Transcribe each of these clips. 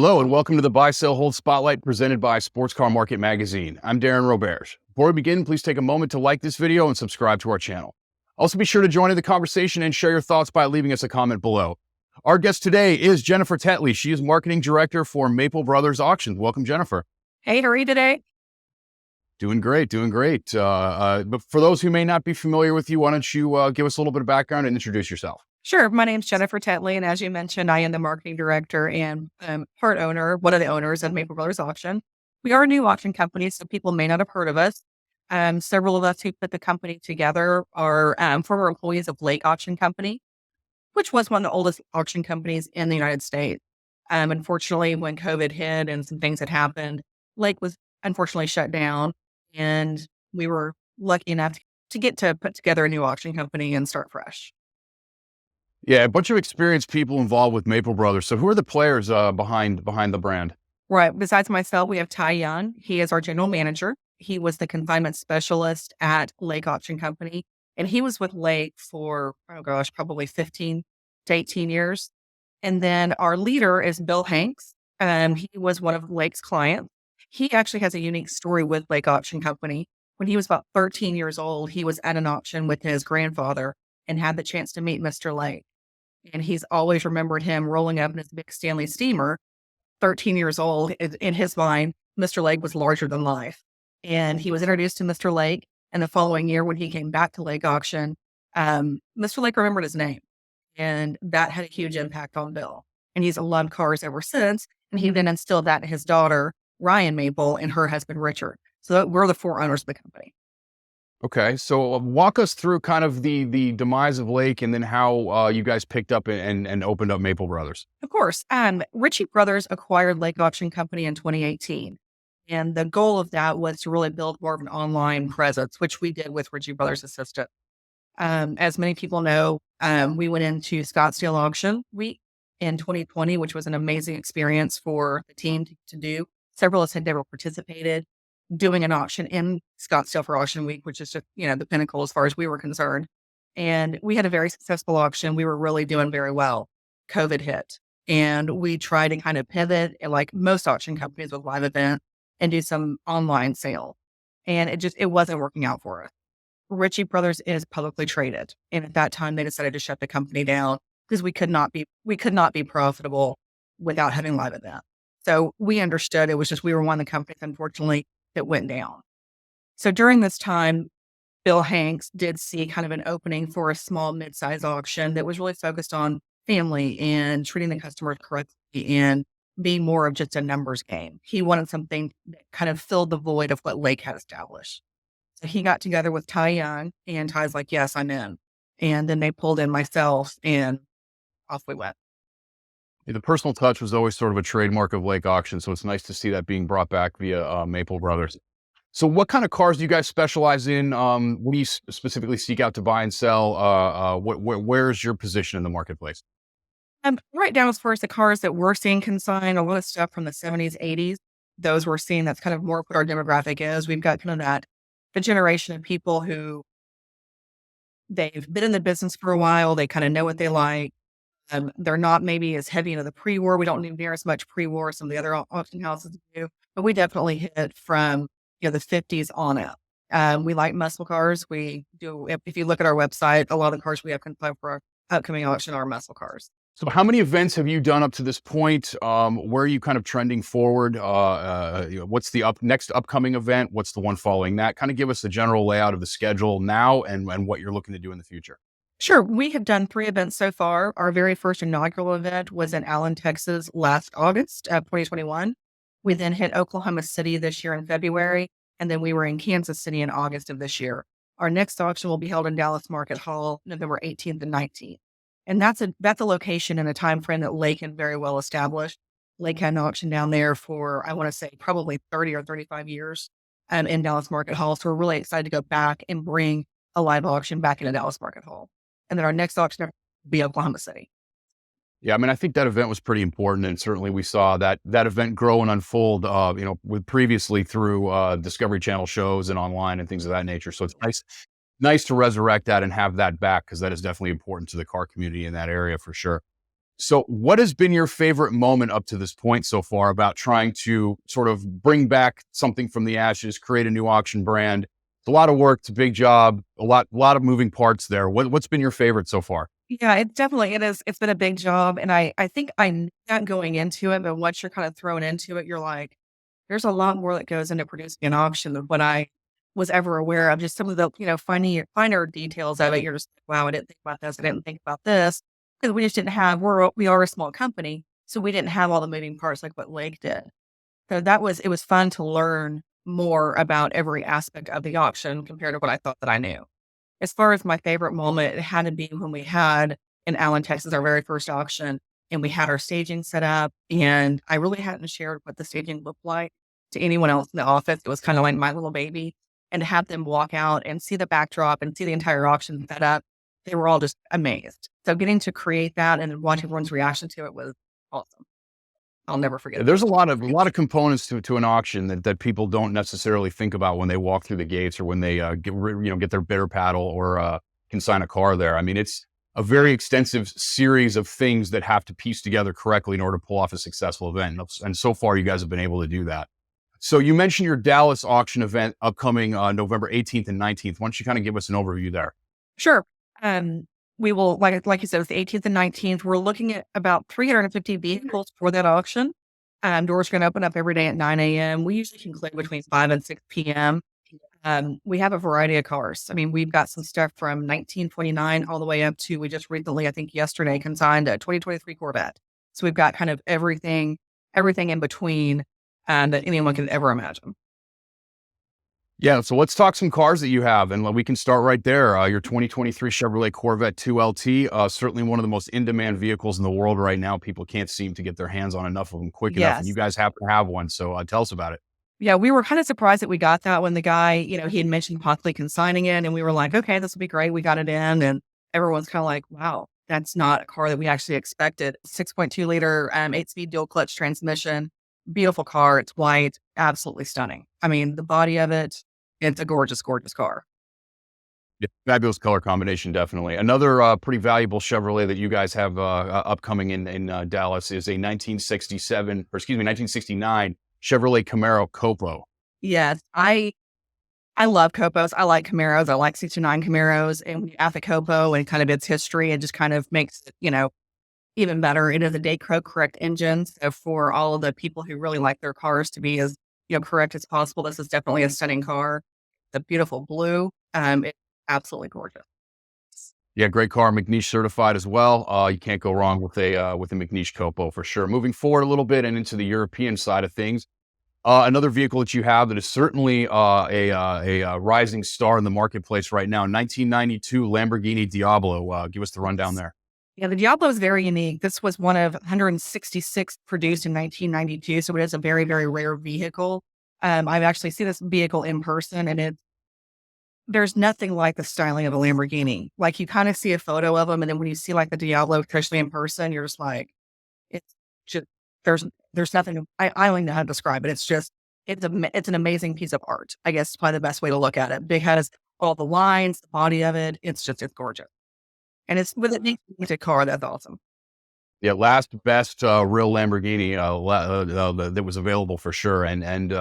Hello and welcome to the Buy, Sell, Hold Spotlight presented by Sports Car Market Magazine. I'm Darren Roberge. Before we begin, please take a moment to like this video and subscribe to our channel. Also be sure to join in the conversation and share your thoughts by leaving us a comment below. Our guest today is Jennifer Tetley. She is Marketing Director for Maple Brothers Auctions. Welcome, Jennifer. Hey, how are you today? Doing great. But for those who may not be familiar with you, why don't you give us a little bit of background and introduce yourself? Sure. My name's Jennifer Tetley, and as you mentioned, I am the marketing director and part owner, one of the owners of Maple Brothers Auction. We are a new auction company, so people may not have heard of us. Several of us who put the company together are former employees of Lake Auction Company, which was one of the oldest auction companies in the United States. Unfortunately, when COVID hit and some things had happened, Lake was unfortunately shut down, and we were lucky enough to get to put together a new auction company and start fresh. Yeah, a bunch of experienced people involved with Maple Brothers. So who are the players behind the brand? Right. Besides myself, we have Ty Young. He is our general manager. He was the consignment specialist at Lake Auction Company, and he was with Lake for, probably 15 to 18 years. And then our leader is Bill Hanks. He was one of Lake's clients. He actually has a unique story with Lake Auction Company. When he was about 13 years old, he was at an auction with his grandfather and had the chance to meet Mr. Lake. And he's always remembered him rolling up in his big Stanley steamer, 13 years old. In his mind, Mr. Lake was larger than life. And he was introduced to Mr. Lake. And the following year, when he came back to Lake Auction, Mr. Lake remembered his name. And that had a huge impact on Bill. And he's loved cars ever since. And he then instilled that in his daughter, Ryan Maple, and her husband, Richard. So we're the four owners of the company. Okay, so walk us through kind of the demise of Lake and then how you guys picked up and opened up Maple Brothers. Of course. Ritchie Brothers acquired Lake Auction Company in 2018. And the goal of that was to really build more of an online presence, which we did with Ritchie Brothers Assistant. As many people know, we went into Scottsdale Auction Week in 2020, which was an amazing experience for the team to do. Several of us had never participated doing an auction in Scottsdale for Auction Week, which is just, the pinnacle as far as we were concerned. And we had a very successful auction. We were really doing very well. COVID hit, and we tried to kind of pivot, like most auction companies with live event, and do some online sale. And it wasn't working out for us. Ritchie Brothers is publicly traded. And at that time they decided to shut the company down because we could not be profitable without having live event. So we understood it was just, we were one of the companies, unfortunately, that went down. So during this time, Bill Hanks did see kind of an opening for a small mid-size auction that was really focused on family and treating the customers correctly and being more of just a numbers game. He wanted something that kind of filled the void of what Lake had established. So he got together with Ty Young, and Ty's like, yes, I'm in. And then they pulled in myself, and off we went. The personal touch was always sort of a trademark of Lake Auction, so it's nice to see that being brought back via Maple Brothers. So what kind of cars do you guys specialize in? What do you specifically seek out to buy and sell? Where's your position in the marketplace? Right now, as far as the cars that we're seeing consigned, a lot of stuff from the 70s, 80s, those we're seeing, that's kind of more what our demographic is. We've got kind of the generation of people who they've been in the business for a while. They kind of know what they like. They're not maybe as heavy into the pre-war. We don't do near as much pre-war as some of the other auction houses do, but we definitely hit from the 50s on up. We like muscle cars. We do. If you look at our website, a lot of the cars we have consigned for our upcoming auction are muscle cars. So how many events have you done up to this point? Where are you kind of trending forward? What's the next upcoming event? What's the one following that? Kind of give us the general layout of the schedule now and what you're looking to do in the future. Sure. We have done 3 events so far. Our very first inaugural event was in Allen, Texas last August of 2021. We then hit Oklahoma City this year in February, and then we were in Kansas City in August of this year. Our next auction will be held in Dallas Market Hall, November 18th and 19th. And that's a location and a time frame that Lake had very well established. Lake had an auction down there for, I want to say, probably 30 or 35 years in Dallas Market Hall. So we're really excited to go back and bring a live auction back into Dallas Market Hall. And then our next auction will be Oklahoma City. Yeah, I mean, I think that event was pretty important, and certainly we saw that event grow and unfold, with previously through Discovery Channel shows and online and things of that nature. So it's nice to resurrect that and have that back, because that is definitely important to the car community in that area for sure. So what has been your favorite moment up to this point so far about trying to sort of bring back something from the ashes, create a new auction brand? It's a lot of work. It's a big job, a lot of moving parts there. What's been your favorite so far? Yeah, it is. It's been a big job. And I think I knew that going into it, but once you're kind of thrown into it, you're like, there's a lot more that goes into producing an auction than what I was ever aware of. Just some of the, finer details of it. You're just like, wow, I didn't think about this. I didn't think about this. Because we just didn't have, we are a small company. So we didn't have all the moving parts like what Lake did. So it was fun to learn more about every aspect of the auction compared to what I thought that I knew. As far as my favorite moment, it had to be when we had in Allen, Texas, our very first auction, and we had our staging set up. And I really hadn't shared what the staging looked like to anyone else in the office. It was kind of like my little baby. And to have them walk out and see the backdrop and see the entire auction set up, they were all just amazed. So getting to create that and watch everyone's reaction to it was awesome. I'll never forget There's a lot of components to an auction that people don't necessarily think about when they walk through the gates or when they get their bidder paddle or consign a car there. I mean, it's a very extensive series of things that have to piece together correctly in order to pull off a successful event. And so far, you guys have been able to do that. So you mentioned your Dallas auction event upcoming November 18th and 19th. Why don't you kind of give us an overview there? Sure. We will, like you said, it's the 18th and 19th. We're looking at about 350 vehicles for that auction. Doors are going to open up every day at 9 a.m. We usually conclude between 5 and 6 p.m. We have a variety of cars. I mean, we've got some stuff from 1929 all the way up to, we just recently, I think yesterday, consigned a 2023 Corvette. So we've got kind of everything in between that anyone could ever imagine. Yeah, so let's talk some cars that you have, and we can start right there. Your 2023 Chevrolet Corvette 2LT, certainly one of the most in-demand vehicles in the world right now. People can't seem to get their hands on enough of them quick enough, and you guys happen to have one, so tell us about it. Yeah, we were kind of surprised that we got that when the guy, he had mentioned possibly consigning it, and we were like, okay, this will be great. We got it in, and everyone's kind of like, wow, that's not a car that we actually expected. 6.2 liter, 8-speed dual clutch transmission, beautiful car. It's white, absolutely stunning. I mean, the body of it, it's a gorgeous, gorgeous car. Yeah, fabulous color combination, definitely. Another pretty valuable Chevrolet that you guys have upcoming in Dallas is a 1969 Chevrolet Camaro Copo. Yes, I love Copos. I like Camaros. I like 69 Camaros. And when you add the Copo and kind of its history, it just kind of makes it, even better. It is a Dayco correct engine. So for all of the people who really like their cars to be as, correct as possible, this is definitely a stunning car. The beautiful blue. It's absolutely gorgeous. Yeah, great car, McNiche certified as well. You can't go wrong with a McNiche Copo for sure. Moving forward a little bit and into the European side of things, another vehicle that you have that is certainly a rising star in the marketplace right now, 1992 Lamborghini Diablo. Give us the rundown there. Yeah, the Diablo is very unique. This was one of 166 produced in 1992, so it is a very, very rare vehicle. I've actually seen this vehicle in person, and there's nothing like the styling of a Lamborghini. Like, you kind of see a photo of them, and then when you see like the Diablo, especially in person, you're just like, it's just there's nothing. I don't even know how to describe it. It's an amazing piece of art. I guess is probably the best way to look at it. Big has all the lines, the body of it. It's gorgeous. And it's with a car. That's awesome. Yeah, last best real Lamborghini that was available for sure, and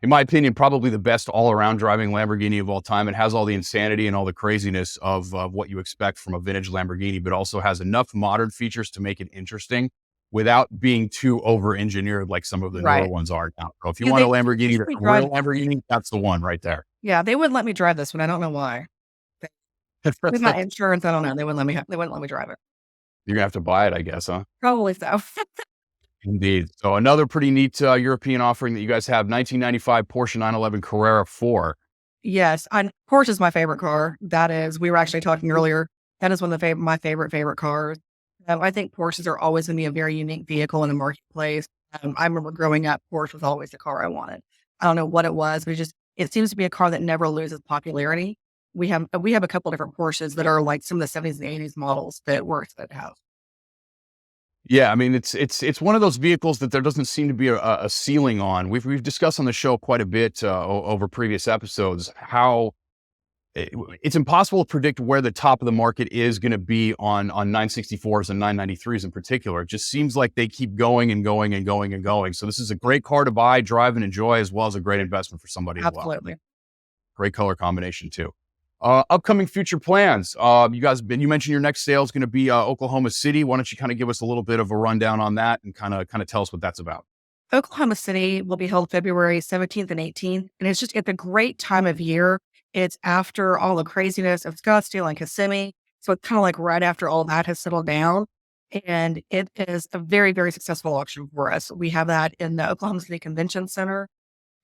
in my opinion, probably the best all-around driving Lamborghini of all time. It has all the insanity and all the craziness of what you expect from a vintage Lamborghini, but also has enough modern features to make it interesting without being too over-engineered like some of the newer ones are now. So if you want a Lamborghini, a real Lamborghini, that's the one right there. Yeah, they wouldn't let me drive this one. I don't know why. With my insurance, I don't know. They wouldn't let me drive it. You're gonna have to buy it, I guess, huh? Probably so. Indeed. So another pretty neat European offering that you guys have, 1995 Porsche 911 Carrera 4. Yes, Porsche is my favorite car. We were actually talking earlier. That is one of my favorite cars. I think Porsches are always going to be a very unique vehicle in the marketplace. I remember growing up, Porsche was always the car I wanted. I don't know what it was, but it seems to be a car that never loses popularity. We have a couple different Porsches that are like some of the 70s and 80s models that we're excited to have. Yeah, I mean, it's one of those vehicles that there doesn't seem to be a ceiling on. We've discussed on the show quite a bit over previous episodes how it's impossible to predict where the top of the market is going to be on 964s and 993s in particular. It just seems like they keep going and going and going and going. So this is a great car to buy, drive, and enjoy, as well as a great investment for somebody as well. Absolutely. Great color combination too. Upcoming future plans. You mentioned your next sale is going to be Oklahoma City. Why don't you kind of give us a little bit of a rundown on that and kind of tell us what that's about? Oklahoma City will be held February 17th and 18th. And it's a great time of year. It's after all the craziness of Scottsdale and Kissimmee. So it's kind of like right after all that has settled down. And it is a very, very successful auction for us. We have that in the Oklahoma City Convention Center.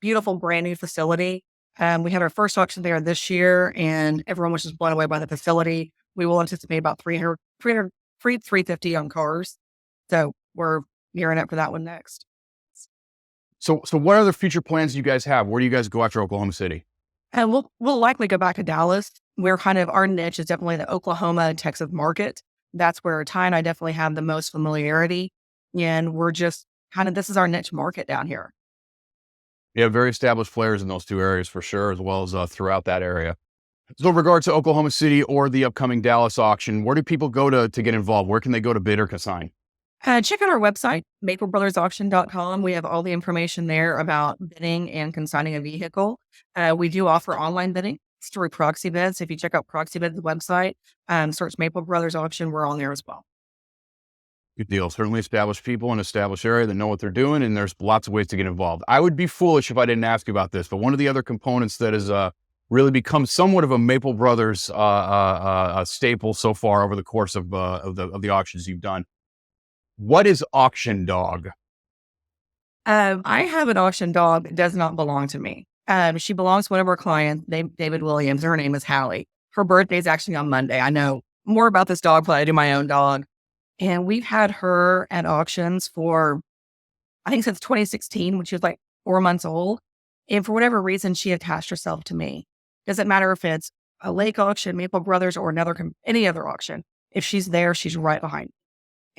Beautiful, brand new facility. We had our first auction there this year, and everyone was just blown away by the facility. We will anticipate about 350 on cars. So we're gearing up for that one next. So what other future plans do you guys have? Where do you guys go after Oklahoma City? And we'll likely go back to Dallas. We're our niche is definitely the Oklahoma and Texas market. That's where Ty and I definitely have the most familiarity. And we're just this is our niche market down here. Yeah, very established players in those two areas for sure, as well as throughout that area. So in regards to Oklahoma City or the upcoming Dallas auction, where do people go to get involved? Where can they go to bid or consign? Check out our website, maplebrothersauction.com. We have all the information there about bidding and consigning a vehicle. We do offer online bidding through proxy bids. If you check out proxy bids, the website, search Maple Brothers Auction, we're on there as well. Good deal. Certainly established people in an established area that know what they're doing, and there's lots of ways to get involved. I would be foolish if I didn't ask you about this, but one of the other components that has really become somewhat of a Maple Brothers staple so far over the course of the auctions you've done. What is auction dog? I have an auction dog that does not belong to me. She belongs to one of our clients, David Williams. Her name is Hallie. Her birthday is actually on Monday. I know more about this dog, but I do my own dog. And we've had her at auctions for, I think, since 2016, when she was like 4 months old. And for whatever reason, she attached herself to me. Doesn't matter if it's a lake auction, Maple Brothers, or any other auction. If she's there, she's right behind me.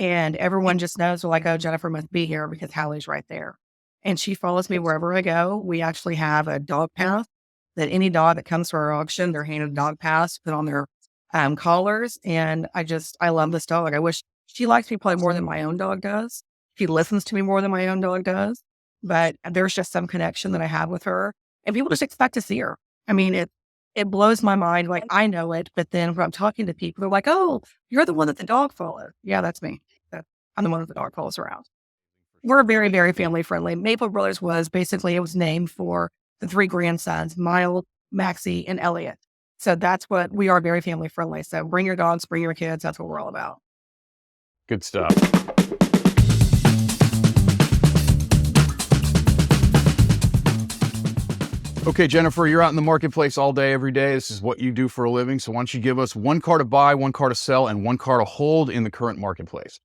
And everyone just knows, they're like, oh, Jennifer must be here because Hallie's right there. And she follows me wherever I go. We actually have a dog pass that any dog that comes to our auction, they're handed a dog pass, put on their collars. And I love this dog. I wish she likes me probably more than my own dog does. She listens to me more than my own dog does. But there's just some connection that I have with her. And people just expect to see her. I mean, it blows my mind. Like, I know it, but then when I'm talking to people, they're like, oh, you're the one that the dog follows. Yeah, that's me. I'm the one that the dog follows around. We're very, very family friendly. Maple Brothers it was named for the 3 grandsons, Miles, Maxie, and Elliot. So that's what we are, very family friendly. So bring your dogs, bring your kids. That's what we're all about. Good stuff. Okay, Jennifer, you're out in the marketplace all day, every day. This is what you do for a living. So why don't you give us one car to buy, one car to sell, and one car to hold in the current marketplace?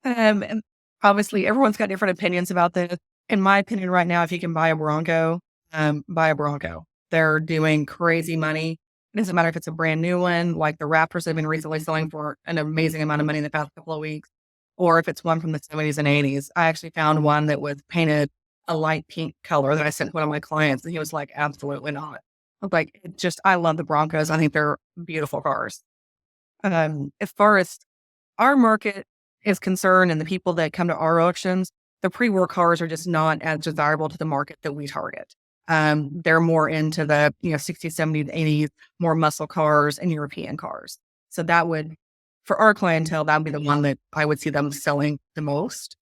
And obviously, everyone's got different opinions about this. In my opinion, right now, if you can buy a Bronco, buy a Bronco. They're doing crazy money. It doesn't matter if it's a brand new one, like the Raptors have been recently selling for an amazing amount of money in the past couple of weeks, or if it's one from the 70s and 80s. I actually found one that was painted a light pink color that I sent to one of my clients, and he was like, absolutely not. I was like, I love the Broncos. I think they're beautiful cars. As far as our market is concerned and the people that come to our auctions, the pre-war cars are just not as desirable to the market that we target. They're more into the 60s, 70s, 80s, more muscle cars and European cars. So for our clientele, that would be the one that I would see them selling the most.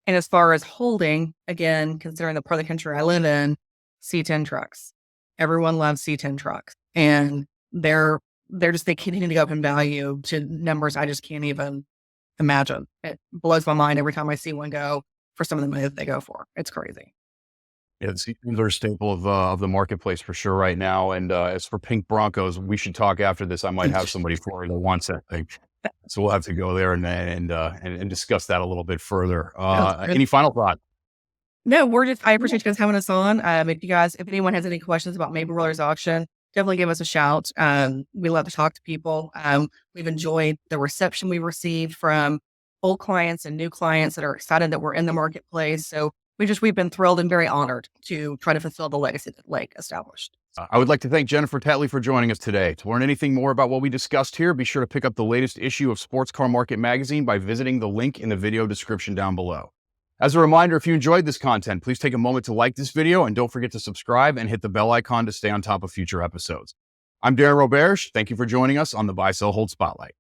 And as far as holding, again, considering the part of the country I live in, C10 trucks. Everyone loves C10 trucks. And they continue to go up in value to numbers I just can't even imagine. It blows my mind every time I see one go for some of the money that they go for. It's crazy. Yeah, they're a staple of the marketplace for sure right now. And as for pink Broncos, we should talk after this. I might have somebody for you that wants that thing, so we'll have to go there and discuss that a little bit further. Any final thought? No, I appreciate you guys having us on. If anyone has any questions about Maple Brothers Auction, definitely give us a shout. We love to talk to people. We've enjoyed the reception we received from old clients and new clients that are excited that we're in the marketplace. So we've been thrilled and very honored to try to fulfill the legacy that Lake established. I would like to thank Jennifer Tetley for joining us today. To learn anything more about what we discussed here, be sure to pick up the latest issue of Sports Car Market Magazine by visiting the link in the video description down below. As a reminder, if you enjoyed this content, please take a moment to like this video and don't forget to subscribe and hit the bell icon to stay on top of future episodes. I'm Darren Roberge. Thank you for joining us on the Buy, Sell, Hold Spotlight.